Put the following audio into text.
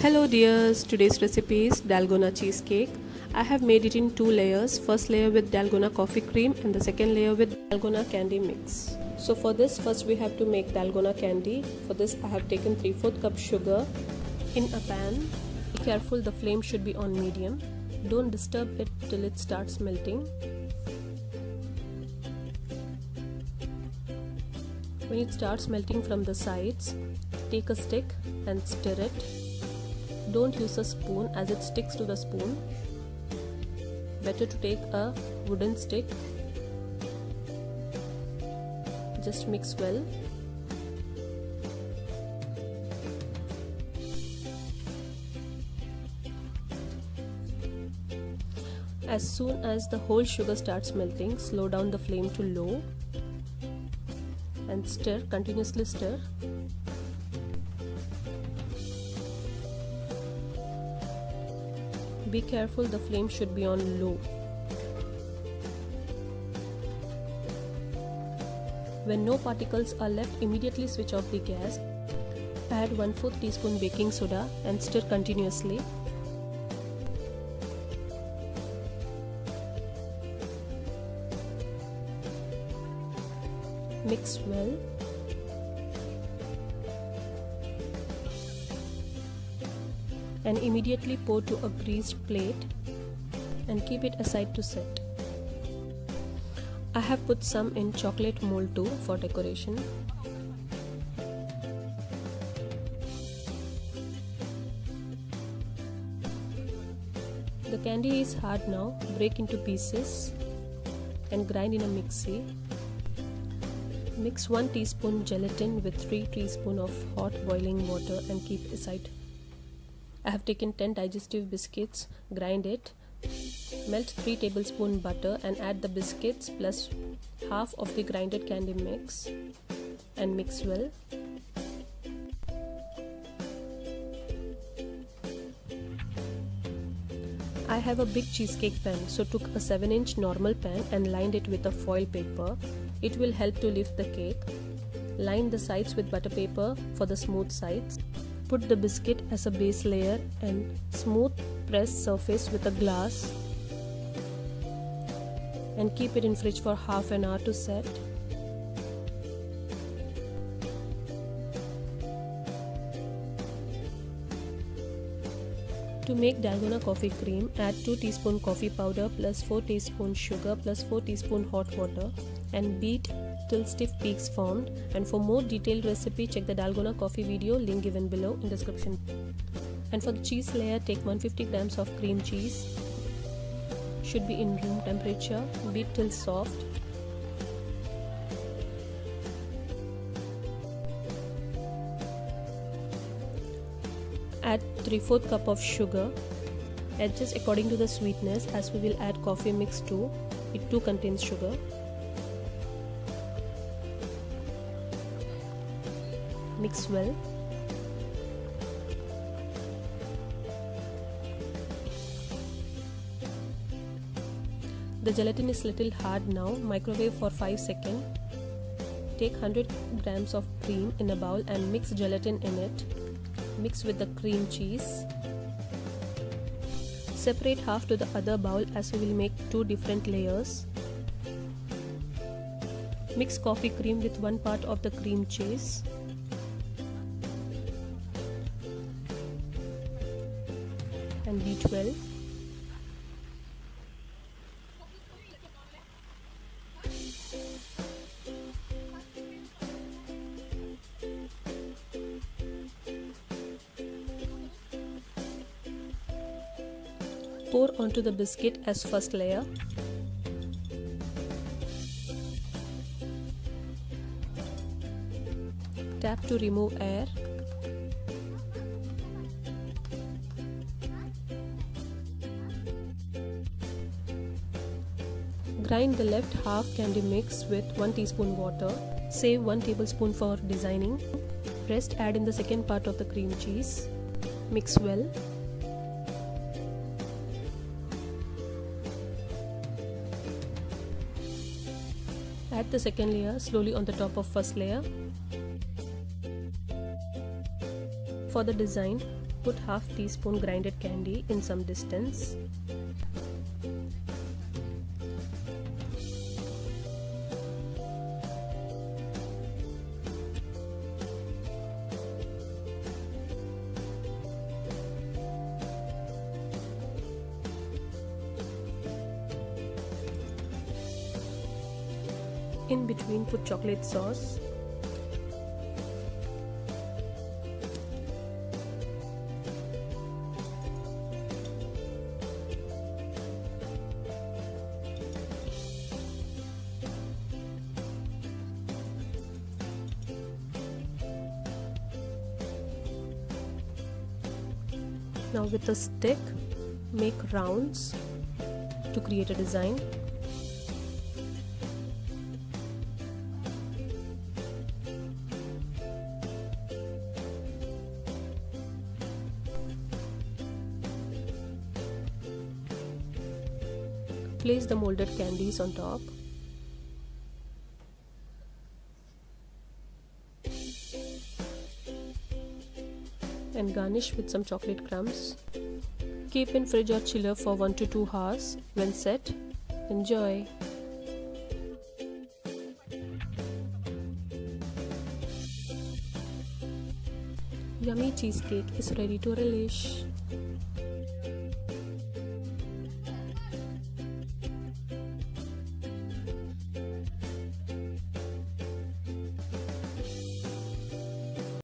Hello dears, today's recipe is Dalgona cheesecake. I have made it in two layers, first layer with Dalgona coffee cream and the second layer with Dalgona candy mix. So for this, first we have to make Dalgona candy. For this I have taken 3/4 cup sugar in a pan. Be careful, the flame should be on medium. Don't disturb it till it starts melting. When it starts melting from the sides, take a stick and stir it. Don't use a spoon as it sticks to the spoon. Better to take a wooden stick. Just mix well. As soon as the whole sugar starts melting, slow down the flame to low and stir, continuously stir. Be careful, the flame should be on low. When no particles are left, immediately switch off the gas. Add 1/4 teaspoon baking soda and stir continuously. Mix well. And immediately pour to a greased plate and keep it aside to set. I have put some in chocolate mold too for decoration. The candy is hard now. Break into pieces and grind in a mixie. Mix 1 teaspoon gelatin with 3 teaspoons of hot boiling water and keep aside. I have taken 10 digestive biscuits, grind it, melt 3 tablespoons butter and add the biscuits plus half of the grinded candy mix and mix well. I have a big cheesecake pan, so took a 7-inch normal pan and lined it with a foil paper. It will help to lift the cake. Line the sides with butter paper for the smooth sides. Put the biscuit as a base layer and smooth press surface with a glass and keep it in fridge for half an hour to set. To make Dalgona coffee cream, add 2 teaspoons coffee powder plus 4 teaspoons sugar plus 4 teaspoons hot water and beat till stiff peaks formed. And for more detailed recipe, check the Dalgona coffee video, link given below in description. And for the cheese layer, take 150 grams of cream cheese. Should be in room temperature. Beat till soft. Add 3/4 cup of sugar. Adjust according to the sweetness as we will add coffee mix too. It too contains sugar. Mix well. The gelatin is little hard now. Microwave for 5 seconds. Take 100 grams of cream in a bowl and mix gelatin in it. Mix with the cream cheese. Separate half to the other bowl as we will make 2 different layers. Mix coffee cream with 1 part of the cream cheese. And beat well. Pour onto the biscuit as first layer. Tap to remove air. Grind the left half candy mix with 1 teaspoon water. Save 1 tablespoon for designing. Rest add in the second part of the cream cheese. Mix well. Add the second layer slowly on the top of first layer. For the design, Put half teaspoon grinded candy in some distance. In between, put chocolate sauce. Now with a stick, make rounds to create a design. Place the molded candies on top. And garnish with some chocolate crumbs. Keep in fridge or chiller for 1 to 2 hours. When set, enjoy. Yummy cheesecake is ready to relish.